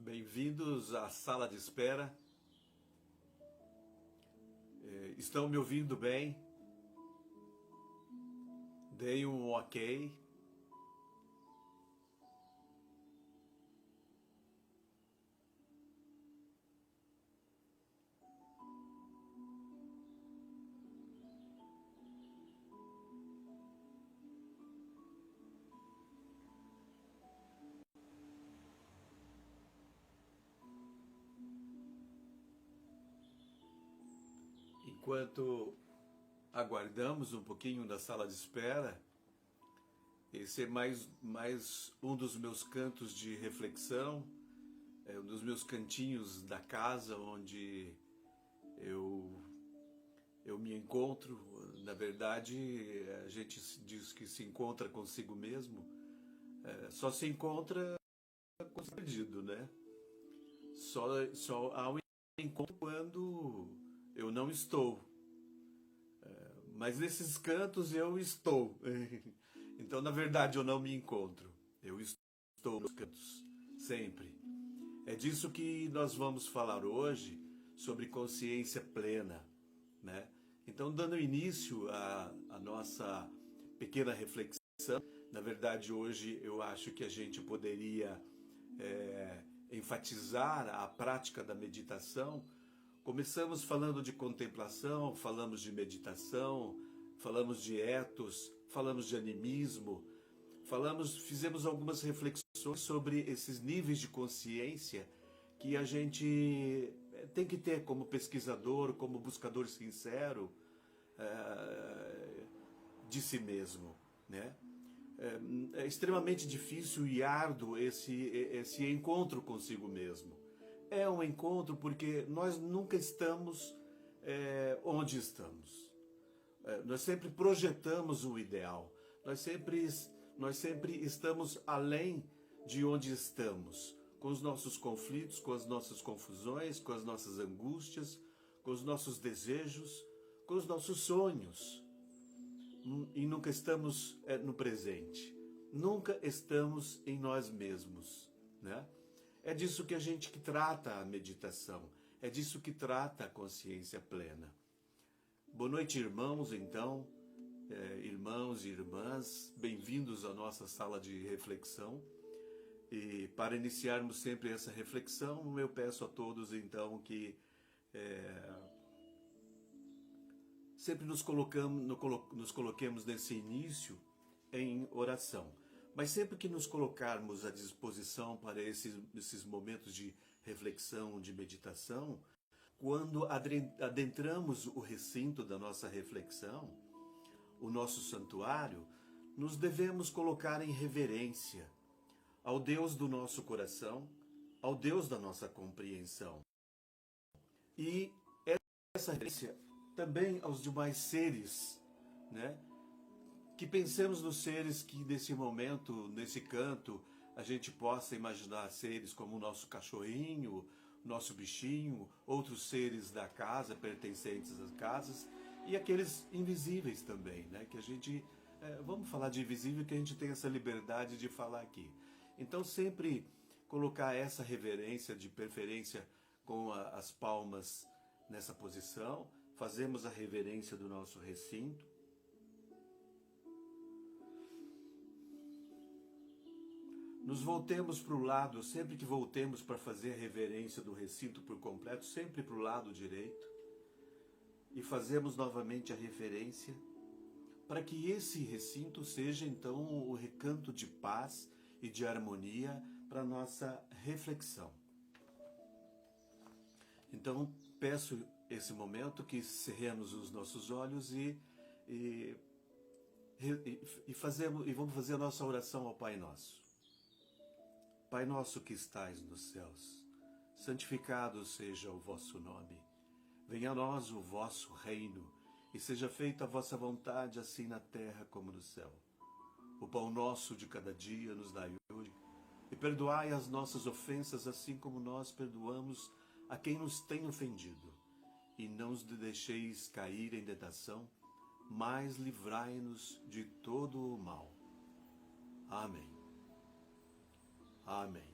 Bem-vindos à sala de espera. Estão me ouvindo bem? Deem um ok. Enquanto aguardamos um pouquinho da sala de espera, esse é mais um dos meus cantos de reflexão, um dos meus cantinhos da casa onde eu me encontro. Na verdade, a gente diz que se encontra consigo mesmo, só se encontra consigo perdido, né? Só há um encontro quando eu não estou. Mas nesses cantos eu estou. Então, na verdade, eu não me encontro. Eu estou nos cantos, sempre. É disso que nós vamos falar hoje, sobre consciência plena, né? Então, dando início à nossa pequena reflexão, na verdade, hoje eu acho que a gente poderia enfatizar a prática da meditação. Começamos falando de contemplação, falamos de meditação, falamos de ethos, falamos de animismo, fizemos algumas reflexões sobre esses níveis de consciência que a gente tem que ter como pesquisador, como buscador sincero de si mesmo, né? É extremamente difícil e árduo esse encontro consigo mesmo. É um encontro porque nós nunca estamos onde estamos. Nós sempre projetamos o ideal. Nós sempre estamos além de onde estamos, com os nossos conflitos, com as nossas confusões, com as nossas angústias, com os nossos desejos, com os nossos sonhos. E nunca estamos no presente. Nunca estamos em nós mesmos, né? É disso que que trata a meditação. É disso que trata a consciência plena. Boa noite, irmãos, então. Irmãos e irmãs, bem-vindos à nossa sala de reflexão. E para iniciarmos sempre essa reflexão, eu peço a todos, então, que sempre nos coloquemos nesse início em oração. Mas sempre que nos colocarmos à disposição para esses momentos de reflexão, de meditação, quando adentramos o recinto da nossa reflexão, o nosso santuário, nos devemos colocar em reverência ao Deus do nosso coração, ao Deus da nossa compreensão. E essa reverência também aos demais seres, né? Que pensemos nos seres que nesse momento, nesse canto, a gente possa imaginar seres como o nosso cachorrinho, nosso bichinho, outros seres da casa, pertencentes às casas, e aqueles invisíveis também, né? Que a gente, vamos falar de invisível, que a gente tem essa liberdade de falar aqui. Então sempre colocar essa reverência, de preferência com as palmas nessa posição, fazemos a reverência do nosso recinto. Nos voltemos para o lado, sempre que voltemos para fazer a reverência do recinto por completo, sempre para o lado direito. E fazemos novamente a referência para que esse recinto seja então o recanto de paz e de harmonia para a nossa reflexão. Então peço esse momento que cerremos os nossos olhos e vamos fazer a nossa oração ao Pai Nosso. Pai nosso que estais nos céus, santificado seja o vosso nome. Venha a nós o vosso reino, e seja feita a vossa vontade, assim na terra como no céu. O pão nosso de cada dia nos dai hoje, e perdoai as nossas ofensas, assim como nós perdoamos a quem nos tem ofendido. E não os deixeis cair em tentação, mas livrai-nos de todo o mal. Amém. Amém.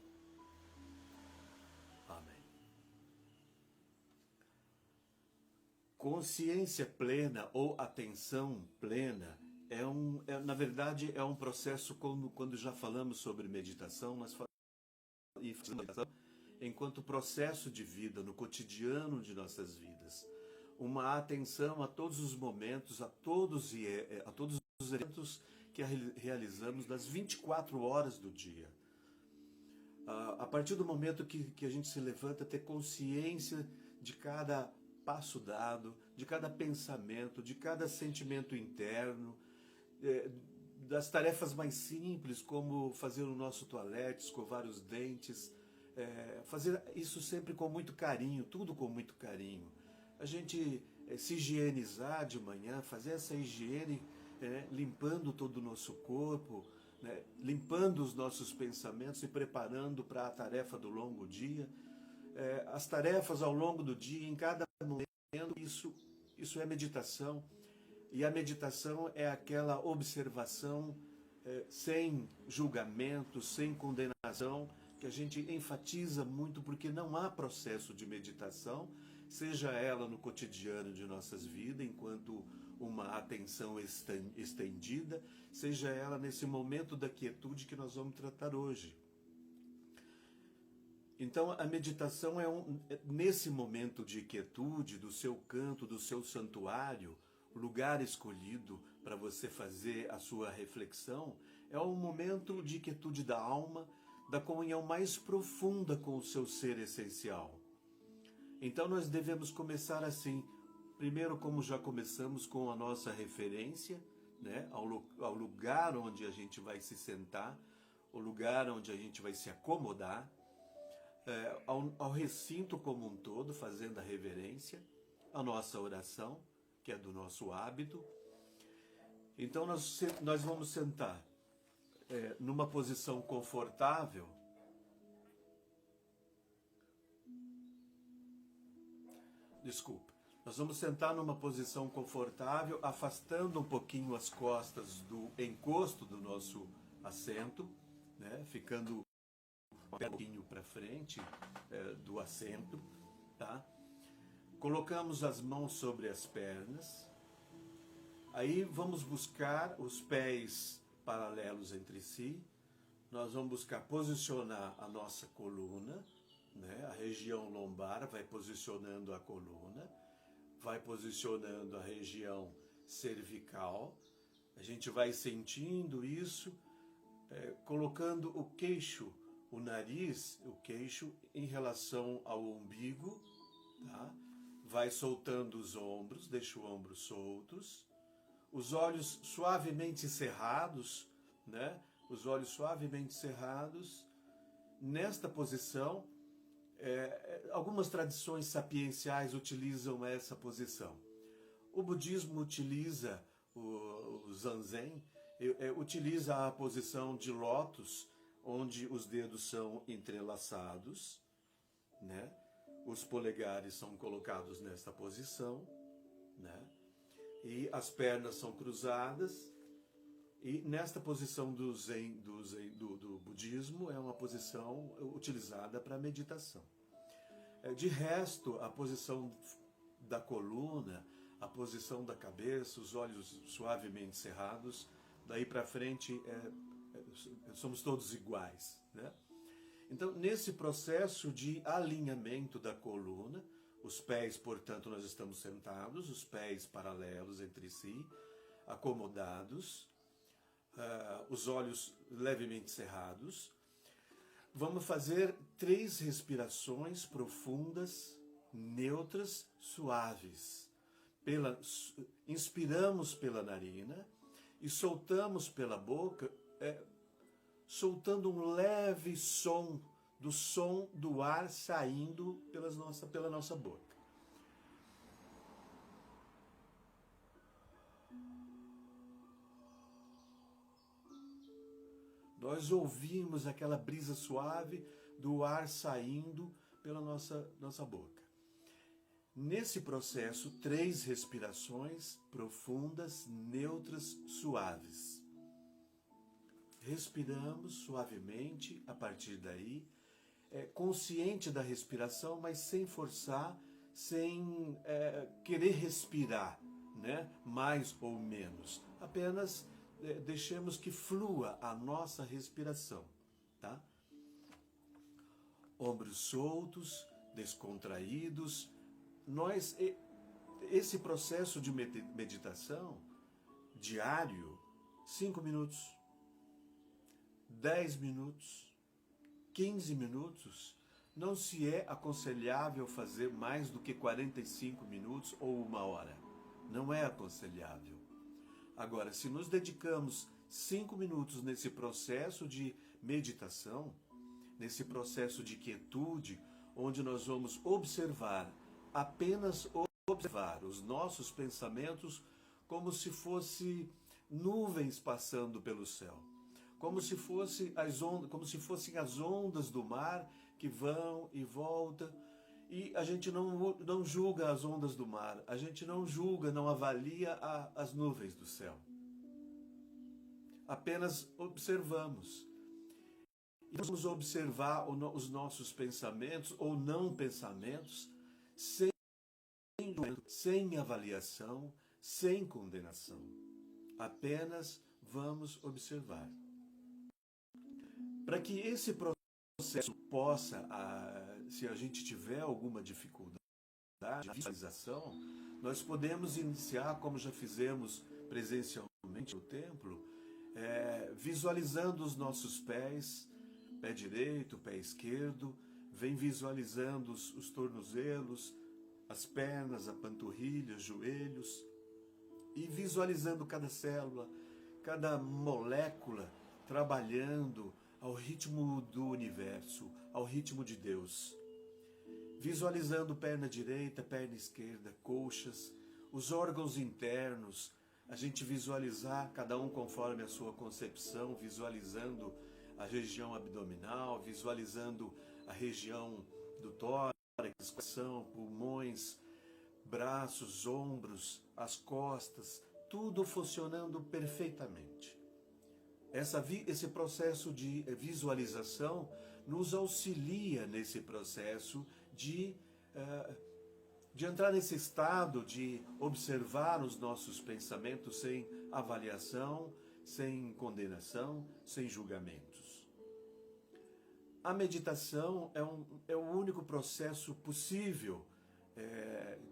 Consciência plena ou atenção plena na verdade, é um processo, como quando já falamos sobre meditação, nós falamos em meditação enquanto processo de vida, no cotidiano de nossas vidas. Uma atenção a todos os momentos, a todos os eventos que realizamos nas 24 horas do dia. A partir do momento que a gente se levanta, ter consciência de cada passo dado, de cada pensamento, de cada sentimento interno, das tarefas mais simples, como fazer o nosso toalete, escovar os dentes, fazer isso sempre com muito carinho, tudo com muito carinho. A gente se higienizar de manhã, fazer essa higiene, limpando todo o nosso corpo, né, limpando os nossos pensamentos e preparando para a tarefa do longo dia. As tarefas ao longo do dia, em cada momento, isso é meditação. E a meditação é aquela observação sem julgamento, sem condenação, que a gente enfatiza muito, porque não há processo de meditação, seja ela no cotidiano de nossas vidas, enquanto uma atenção estendida, seja ela nesse momento da quietude que nós vamos tratar hoje. Então, a meditação nesse momento de quietude, do seu canto, do seu santuário, o lugar escolhido para você fazer a sua reflexão, é um momento de quietude da alma, da comunhão mais profunda com o seu ser essencial. Então nós devemos começar assim, primeiro como já começamos com a nossa referência, né, ao lugar onde a gente vai se sentar, o lugar onde a gente vai se acomodar, ao recinto como um todo, fazendo a reverência, a nossa oração, que é do nosso hábito. Então nós vamos sentar numa posição confortável. Desculpa. Nós vamos sentar numa posição confortável, afastando um pouquinho as costas do encosto do nosso assento, né? Ficando um pouquinho para frente do assento, tá? Colocamos as mãos sobre as pernas. Aí vamos buscar os pés paralelos entre si. Nós vamos buscar posicionar a nossa coluna, né? A região lombar vai posicionando a coluna, vai posicionando a região cervical. A gente vai sentindo isso, colocando o queixo, o nariz, o queixo em relação ao umbigo, tá? Vai soltando os ombros, deixa os ombros soltos, os olhos suavemente cerrados, né? Os olhos suavemente cerrados. Nesta posição, algumas tradições sapienciais utilizam essa posição. O budismo utiliza, o Zazen, utiliza a posição de lótus, onde os dedos são entrelaçados, né? Os polegares são colocados nesta posição, né? E as pernas são cruzadas. E nesta posição do budismo é uma posição utilizada para meditação. De resto, a posição da coluna, a posição da cabeça, os olhos suavemente cerrados, daí para frente somos todos iguais, né? Então, nesse processo de alinhamento da coluna, os pés, portanto, nós estamos sentados, os pés paralelos entre si, acomodados, os olhos levemente cerrados. Vamos fazer 3 respirações profundas, neutras, suaves. Inspiramos pela narina e soltamos pela boca, soltando um leve som do ar saindo pela nossa boca. Nós ouvimos aquela brisa suave do ar saindo pela nossa boca. Nesse processo, 3 respirações profundas, neutras, suaves. Respiramos suavemente a partir daí, consciente da respiração, mas sem forçar, sem querer respirar, né? Mais ou menos. Apenas deixemos que flua a nossa respiração, tá? Ombros soltos, descontraídos. Esse processo de meditação diário, 5 minutos, 10 minutos, 15 minutos, não se é aconselhável fazer mais do que 45 minutos ou 1 hora. Não é aconselhável. Agora, se nos dedicamos 5 minutos nesse processo de meditação, nesse processo de quietude, onde nós vamos observar, apenas observar os nossos pensamentos como se fossem nuvens passando pelo céu, como se fossem as ondas do mar que vão e voltam, e a gente não julga as ondas do mar, a gente não julga, não avalia as nuvens do céu. Apenas observamos. E vamos observar os nossos pensamentos ou não pensamentos sem avaliação, sem condenação. Apenas vamos observar. Para que esse processo possa, se a gente tiver alguma dificuldade de visualização, nós podemos iniciar, como já fizemos presencialmente no templo, visualizando os nossos pés, pé direito, pé esquerdo, vem visualizando os tornozelos, as pernas, a panturrilha, os joelhos, e visualizando cada célula, cada molécula trabalhando ao ritmo do universo, ao ritmo de Deus. Visualizando perna direita, perna esquerda, coxas, os órgãos internos, a gente visualizar cada um conforme a sua concepção, visualizando a região abdominal, visualizando a região do tórax, coração, pulmões, braços, ombros, as costas, tudo funcionando perfeitamente. Esse processo de visualização nos auxilia nesse processo de entrar nesse estado de observar os nossos pensamentos sem avaliação, sem condenação, sem julgamentos. A meditação é o único processo possível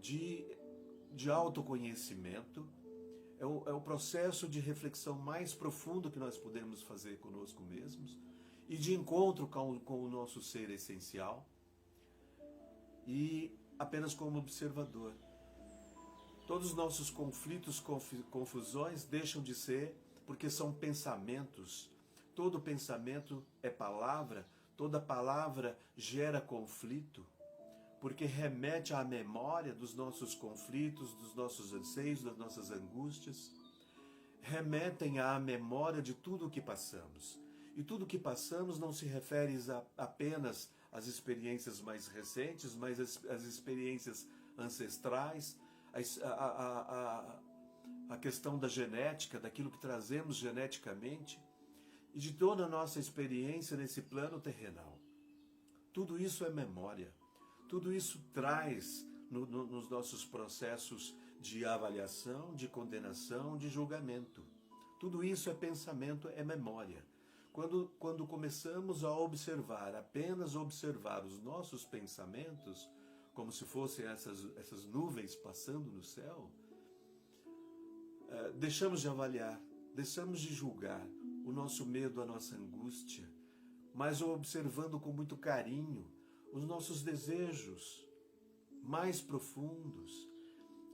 de autoconhecimento, é o processo de reflexão mais profundo que nós podemos fazer conosco mesmos e de encontro com o nosso ser essencial e apenas como observador. Todos os nossos conflitos, confusões deixam de ser porque são pensamentos. Todo pensamento é palavra, toda palavra gera conflito, porque remete à memória dos nossos conflitos, dos nossos anseios, das nossas angústias, remetem à memória de tudo o que passamos. E tudo o que passamos não se refere apenas às experiências mais recentes, mas às experiências ancestrais, a questão da genética, daquilo que trazemos geneticamente, e de toda a nossa experiência nesse plano terrenal. Tudo isso é memória. Tudo isso traz nos nossos processos de avaliação, de condenação, de julgamento. Tudo isso é pensamento, é memória. Quando começamos a observar, apenas observar os nossos pensamentos, como se fossem essas nuvens passando no céu, deixamos de avaliar, deixamos de julgar o nosso medo, a nossa angústia, mas observando com muito carinho os nossos desejos mais profundos,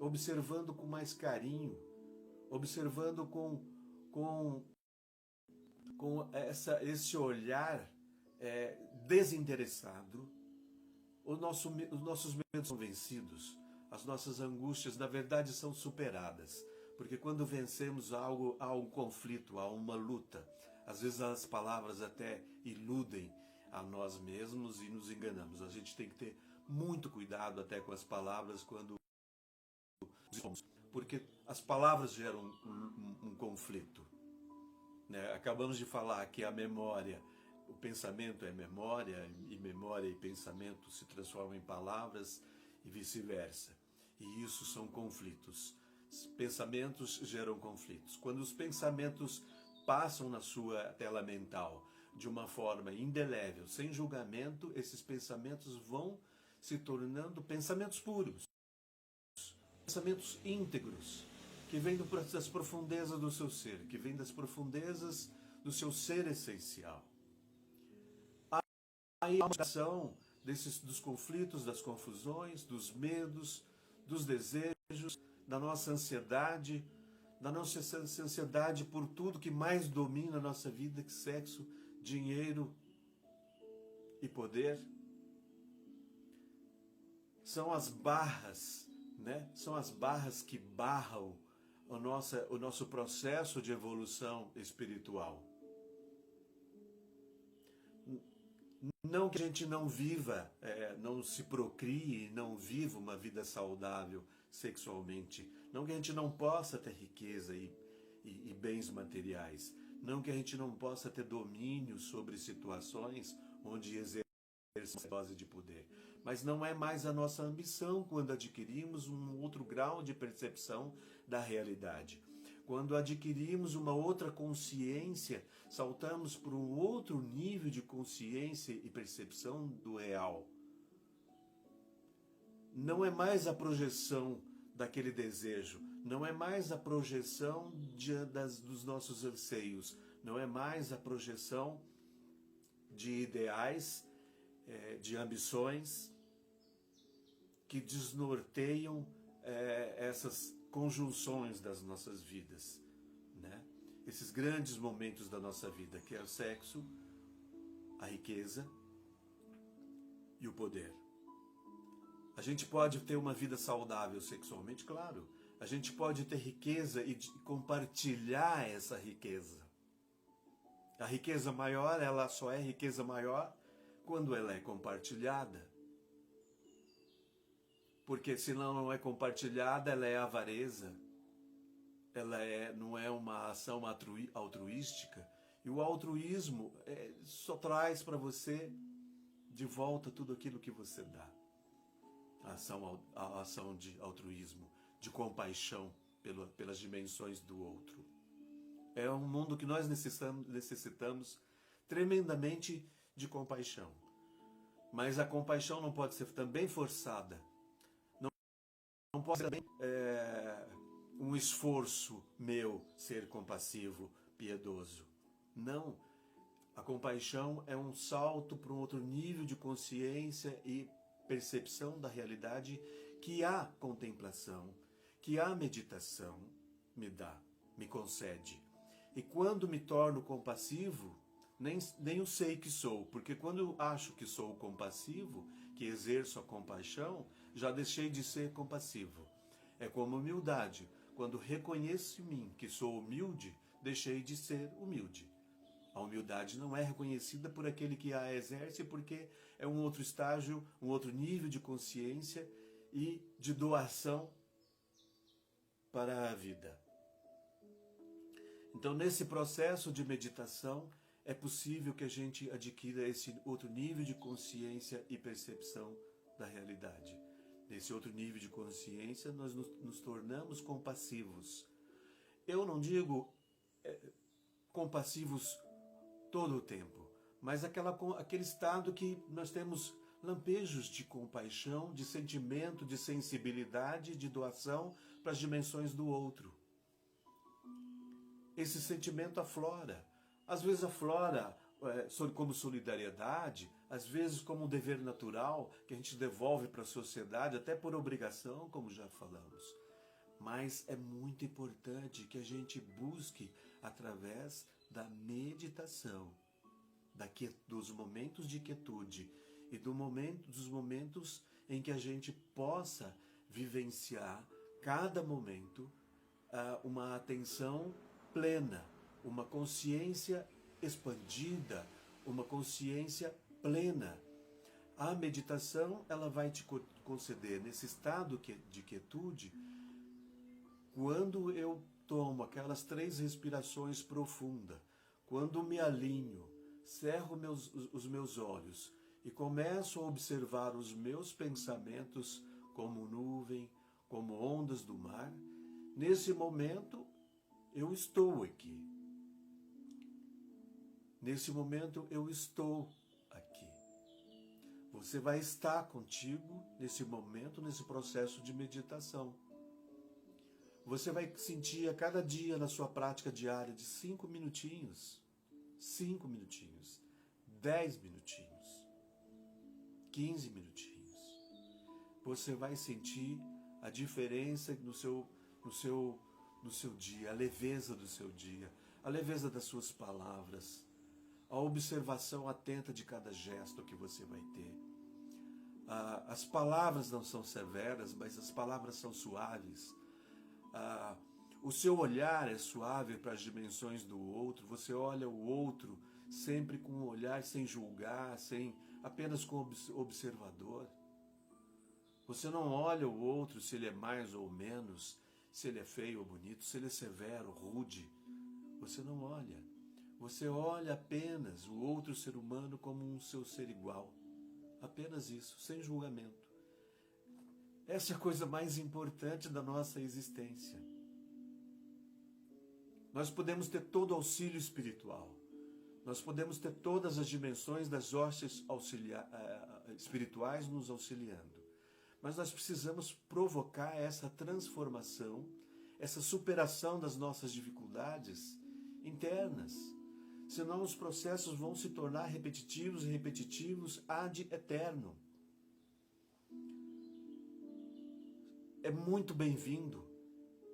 observando com mais carinho, observando com esse olhar desinteressado. Os nossos medos são vencidos, as nossas angústias, na verdade, são superadas, porque quando vencemos algo, há um conflito, há uma luta. Às vezes as palavras até iludem a nós mesmos e nos enganamos. A gente tem que ter muito cuidado até com as palavras quando porque as palavras geram um conflito. Acabamos de falar que a memória, o pensamento é memória, e memória e pensamento se transformam em palavras, e vice-versa. E isso são conflitos. Pensamentos geram conflitos. Quando os pensamentos passam na sua tela mental de uma forma indelével, sem julgamento, esses pensamentos vão se tornando pensamentos puros, pensamentos íntegros, que vêm das profundezas do seu ser, que vêm das profundezas do seu ser essencial. Aí a meditação dos conflitos, das confusões, dos medos, dos desejos, da nossa ansiedade por tudo que mais domina a nossa vida, que sexo, dinheiro e poder. São as barras, né? São as barras que barram o nosso processo de evolução espiritual. Não que a gente não viva, não se procrie, não viva uma vida saudável sexualmente. Não que a gente não possa ter riqueza e bens materiais. Não que a gente não possa ter domínio sobre situações onde exerce uma dose de poder. Mas não é mais a nossa ambição quando adquirimos um outro grau de percepção da realidade. Quando adquirimos uma outra consciência, saltamos para um outro nível de consciência e percepção do real. Não é mais a projeção daquele desejo, não é mais a projeção dos nossos anseios, não é mais a projeção de ideais, de ambições que desnorteiam essas conjunções das nossas vidas, né? Esses grandes momentos da nossa vida, que é o sexo, a riqueza e o poder. A gente pode ter uma vida saudável sexualmente, claro. A gente pode ter riqueza e compartilhar essa riqueza. A riqueza maior, ela só é riqueza maior quando ela é compartilhada. Porque se não é compartilhada, ela é avareza. Ela não é uma ação altruística. E o altruísmo só traz para você de volta tudo aquilo que você dá. A ação de altruísmo, de compaixão pelas dimensões do outro. É um mundo que nós necessitamos tremendamente de compaixão. Mas a compaixão não pode ser também forçada. Não pode ser também um esforço meu ser compassivo, piedoso. Não. A compaixão é um salto para um outro nível de consciência e percepção da realidade que a contemplação, que a meditação me concede. E quando me torno compassivo, nem eu sei que sou, porque quando eu acho que sou compassivo, que exerço a compaixão, já deixei de ser compassivo. É como humildade. Quando reconheço em mim que sou humilde, deixei de ser humilde. A humildade não é reconhecida por aquele que a exerce, porque é um outro estágio, um outro nível de consciência e de doação para a vida. Então, nesse processo de meditação, é possível que a gente adquira esse outro nível de consciência e percepção da realidade. Nesse outro nível de consciência, nós nos tornamos compassivos. Eu não digo compassivos todo o tempo, mas aquele estado que nós temos lampejos de compaixão, de sentimento, de sensibilidade, de doação para as dimensões do outro. Esse sentimento aflora. Às vezes aflora como solidariedade, às vezes como um dever natural que a gente devolve para a sociedade, até por obrigação, como já falamos. Mas é muito importante que a gente busque através da meditação, dos momentos de quietude e dos momentos em que a gente possa vivenciar cada momento uma atenção plena, uma consciência expandida, uma consciência plena. A meditação, ela vai te conceder nesse estado de quietude, quando eu tomo aquelas 3 respirações profundas, quando me alinho, cerro os meus olhos e começo a observar os meus pensamentos como nuvem, como ondas do mar. Nesse momento, eu estou aqui. Nesse momento, eu estou aqui. Você vai estar contigo nesse momento, nesse processo de meditação. Você vai sentir a cada dia na sua prática diária de 5 minutinhos, 10 minutinhos, 15 minutinhos. Você vai sentir a diferença no seu dia, a leveza do seu dia, a leveza das suas palavras, a observação atenta de cada gesto que você vai ter. As palavras não são severas, mas as palavras são suaves. O seu olhar é suave para as dimensões do outro. Você olha o outro sempre com um olhar sem julgar, apenas como observador. Você não olha o outro se ele é mais ou menos, se ele é feio ou bonito, se ele é severo, rude. Você não olha. Você olha apenas o outro ser humano como um seu ser igual. Apenas isso, sem julgamento. Essa é a coisa mais importante da nossa existência. Nós podemos ter todo o auxílio espiritual. Nós podemos ter todas as dimensões das hostes espirituais nos auxiliando. Mas nós precisamos provocar essa transformação, essa superação das nossas dificuldades internas. Senão os processos vão se tornar repetitivos e repetitivos ad eterno. É muito bem-vindo,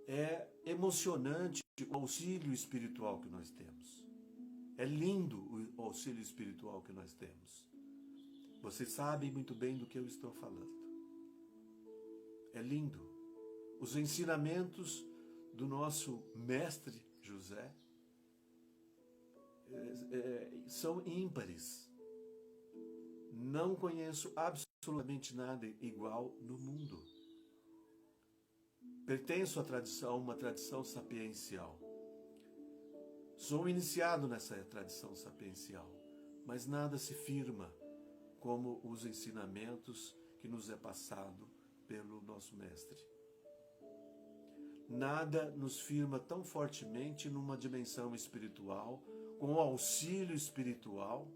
é emocionante o auxílio espiritual que nós temos. É lindo o auxílio espiritual que nós temos. Vocês sabem muito bem do que eu estou falando. É lindo. Os ensinamentos do nosso mestre José são ímpares. Não conheço absolutamente nada igual no mundo. Pertenço a uma tradição sapiencial. Sou iniciado nessa tradição sapiencial, mas nada se firma como os ensinamentos que nos é passado pelo nosso mestre. Nada nos firma tão fortemente numa dimensão espiritual, com o auxílio espiritual,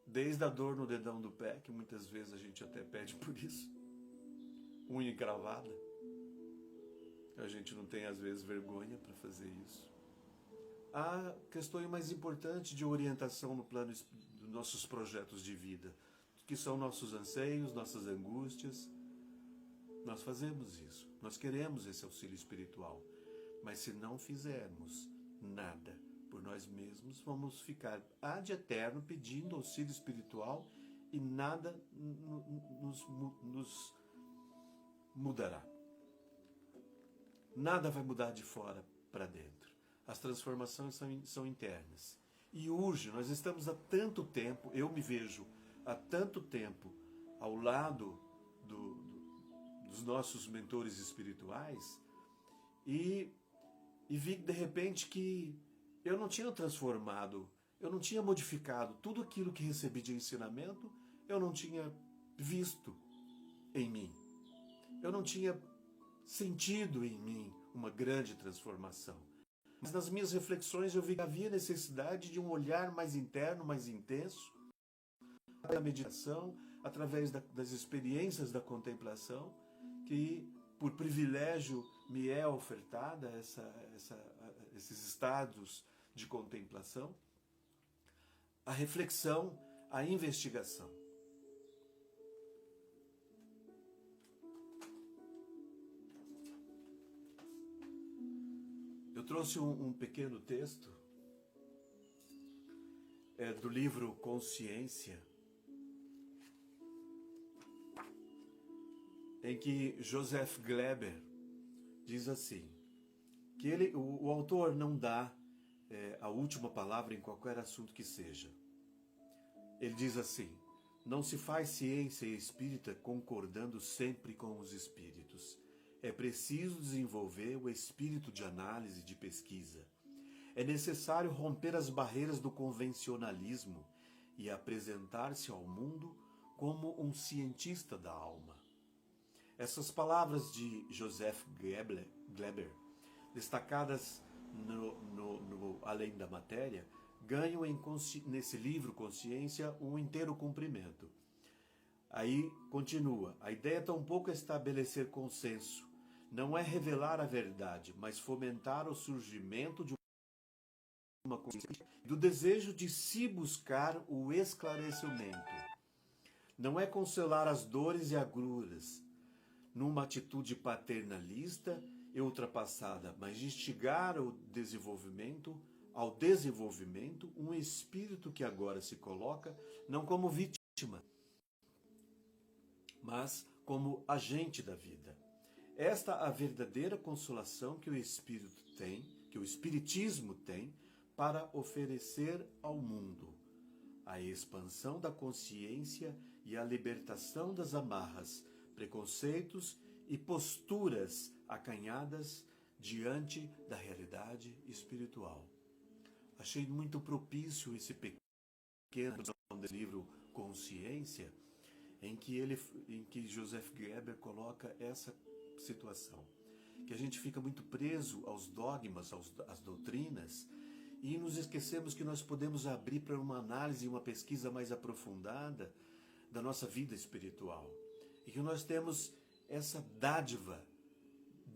desde a dor no dedão do pé, que muitas vezes a gente até pede por isso, unha encravada. A gente não tem às vezes vergonha para fazer isso. Há questões mais importantes de orientação no plano dos nossos projetos de vida, que são nossos anseios, nossas angústias. Nós fazemos isso, nós queremos esse auxílio espiritual, mas se não fizermos nada por nós mesmos, vamos ficar ad eterno pedindo auxílio espiritual e nada nos mudará. Nada vai mudar de fora para dentro. As transformações são internas. E urge, nós estamos há tanto tempo, eu me vejo há tanto tempo ao lado dos nossos mentores espirituais e vi de repente que eu não tinha transformado, eu não tinha modificado tudo aquilo que recebi de ensinamento, eu não tinha visto em mim. Eu não tinha sentido em mim uma grande transformação. Mas nas minhas reflexões eu vi que havia necessidade de um olhar mais interno, mais intenso, da meditação, através das experiências da contemplação, que por privilégio me é ofertada esses estados de contemplação, a reflexão, a investigação. Eu trouxe um pequeno texto do livro Consciência, em que Joseph Gleber diz assim, que o autor não dá a última palavra em qualquer assunto que seja. Ele diz assim, não se faz ciência espírita concordando sempre com os espíritos. É preciso desenvolver o espírito de análise e de pesquisa. É necessário romper as barreiras do convencionalismo e apresentar-se ao mundo como um cientista da alma. Essas palavras de Joseph Gleber, destacadas no Além da Matéria, ganham nesse livro Consciência um inteiro cumprimento. Aí continua, a ideia tampouco é estabelecer consenso, não é revelar a verdade, mas fomentar o surgimento de uma consciência, do desejo de se buscar o esclarecimento. Não é consolar as dores e agruras, numa atitude paternalista e ultrapassada, mas de instigar ao desenvolvimento, um espírito que agora se coloca não como vítima, mas como agente da vida. Esta é a verdadeira consolação que o espírito tem, que o espiritismo tem para oferecer ao mundo. A expansão da consciência e a libertação das amarras, preconceitos e posturas acanhadas diante da realidade espiritual. Achei muito propício esse pequeno livro Consciência, em que Joseph Gleber coloca essa situação, que a gente fica muito preso aos dogmas, às doutrinas, e nos esquecemos que nós podemos abrir para uma análise e uma pesquisa mais aprofundada da nossa vida espiritual. E que nós temos essa dádiva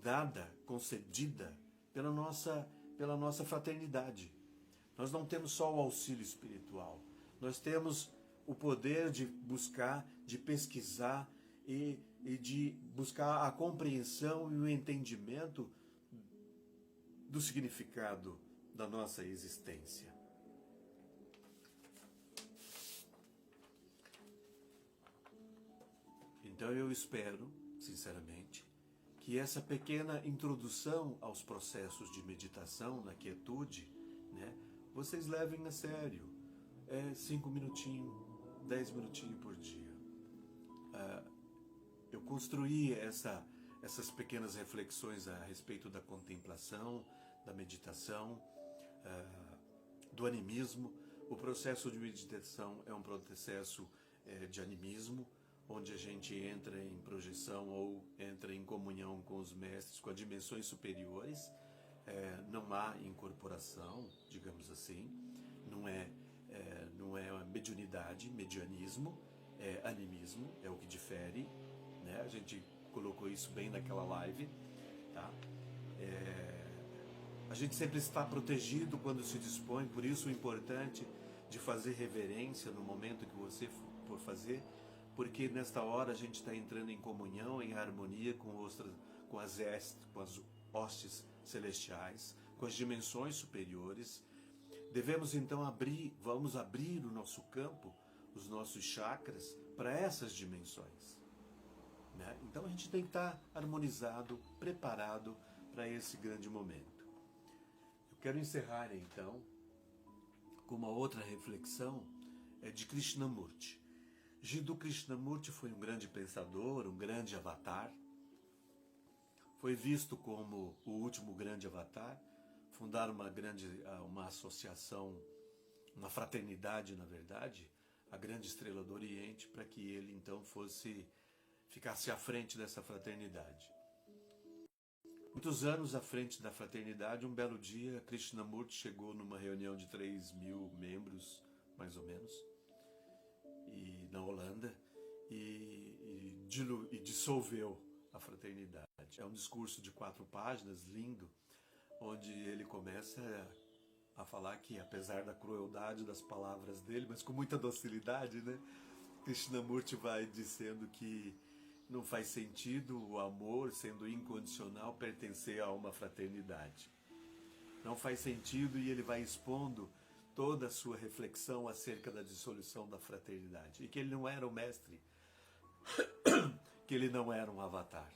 dada, concedida pela nossa fraternidade. Nós não temos só o auxílio espiritual, nós temos o poder de buscar, de pesquisar e de buscar a compreensão e o entendimento do significado da nossa existência. Então eu espero, sinceramente, que essa pequena introdução aos processos de meditação na quietude, né, vocês levem a sério. 5 minutinhos, 10 minutinhos por dia. Eu construí essas pequenas reflexões a respeito da contemplação, da meditação, do animismo. O processo de meditação é um processo de animismo, onde a gente entra em projeção ou entra em comunhão com os mestres, com as dimensões superiores. Não há incorporação, digamos assim, não é mediunidade, medianismo, é animismo, é o que difere, né? A gente colocou isso bem naquela live, tá? A gente sempre está protegido quando se dispõe, por isso o importante de fazer reverência no momento que você for fazer, porque nesta hora a gente está entrando em comunhão, em harmonia com as hostes celestiais, com as dimensões superiores. Devemos então vamos abrir o nosso campo, os nossos chakras, para essas dimensões, né? Então a gente tem que estar harmonizado, preparado para esse grande momento. Eu quero encerrar então com uma outra reflexão de Krishnamurti. Jiddu Krishnamurti foi um grande pensador, um grande avatar. Foi visto como o último grande avatar. Fundaram uma associação, uma fraternidade, na verdade, a Grande Estrela do Oriente, para que ele então ficasse à frente dessa fraternidade. Muitos anos à frente da fraternidade, um belo dia, Krishnamurti chegou numa reunião de 3.000 membros, mais ou menos, na Holanda, e dissolveu a fraternidade. É um discurso de 4 páginas, lindo, onde ele começa a falar que, apesar da crueldade das palavras dele, mas com muita docilidade, né, Krishnamurti vai dizendo que não faz sentido o amor, sendo incondicional, pertencer a uma fraternidade. Não faz sentido, e ele vai expondo toda a sua reflexão acerca da dissolução da fraternidade. E que ele não era o mestre, que ele não era um avatar.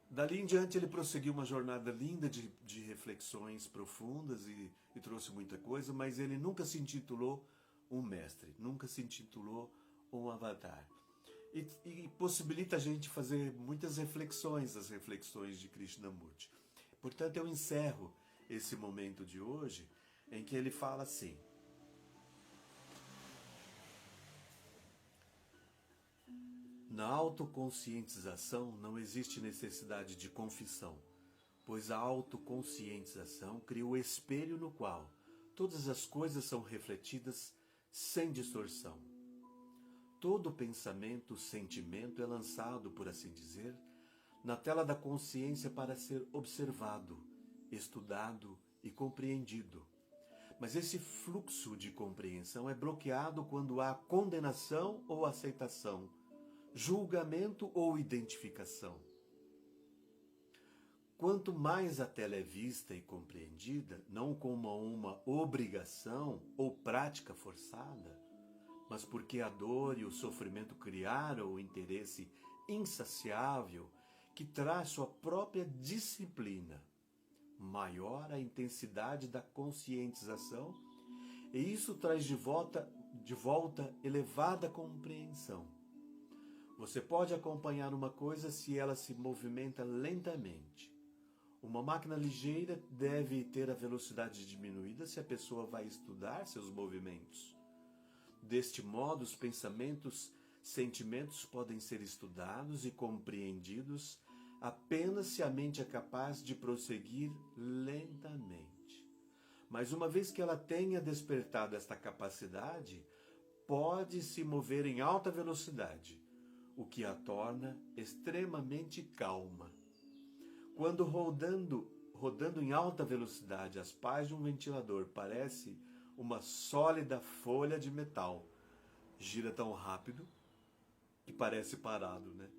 Dali em diante ele prosseguiu uma jornada linda de reflexões profundas e trouxe muita coisa, mas ele nunca se intitulou um mestre, nunca se intitulou um avatar. E possibilita a gente fazer muitas reflexões, as reflexões de Krishnamurti. Portanto, eu encerro esse momento de hoje em que ele fala assim: Na autoconscientização não existe necessidade de confissão, pois a autoconscientização cria o espelho no qual todas as coisas são refletidas sem distorção. Todo pensamento, sentimento é lançado, por assim dizer, na tela da consciência para ser observado, estudado e compreendido. Mas esse fluxo de compreensão é bloqueado quando há condenação ou aceitação, julgamento ou identificação. Quanto mais a tela é vista e compreendida, não como uma obrigação ou prática forçada, mas porque a dor e o sofrimento criaram o interesse insaciável que traz sua própria disciplina, maior a intensidade da conscientização, e isso traz de volta elevada compreensão. Você pode acompanhar uma coisa se ela se movimenta lentamente. Uma máquina ligeira deve ter a velocidade diminuída se a pessoa vai estudar seus movimentos. Deste modo, os pensamentos, sentimentos podem ser estudados e compreendidos apenas se a mente é capaz de prosseguir lentamente. Mas uma vez que ela tenha despertado esta capacidade, pode se mover em alta velocidade, o que a torna extremamente calma. Quando rodando em alta velocidade, as pás de um ventilador parece uma sólida folha de metal. Gira tão rápido que parece parado, né?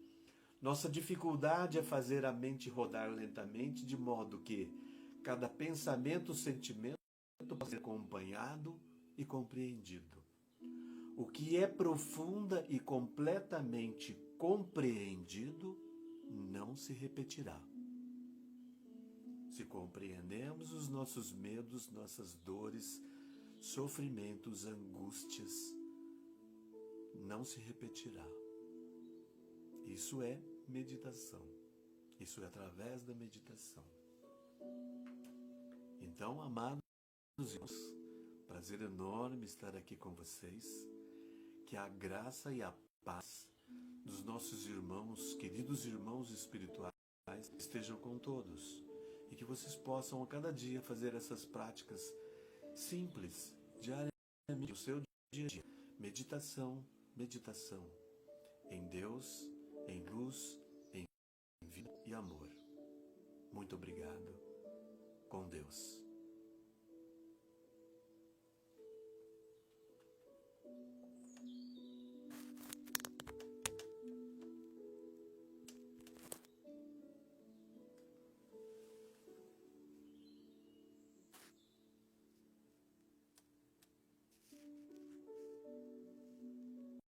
Nossa dificuldade é fazer a mente rodar lentamente, de modo que cada pensamento, sentimento possa ser acompanhado e compreendido. O que é profunda e completamente compreendido não se repetirá. Se compreendemos os nossos medos, nossas dores, sofrimentos, angústias, não se repetirá. Isso é meditação. Isso é através da meditação. Então, amados irmãos, prazer enorme estar aqui com vocês. Que a graça e a paz dos nossos irmãos, queridos irmãos espirituais, estejam com todos. E que vocês possam a cada dia fazer essas práticas simples, diariamente, no seu dia a dia. Meditação, meditação. Em Deus, em luz, em vida e amor. Muito obrigado. Com Deus.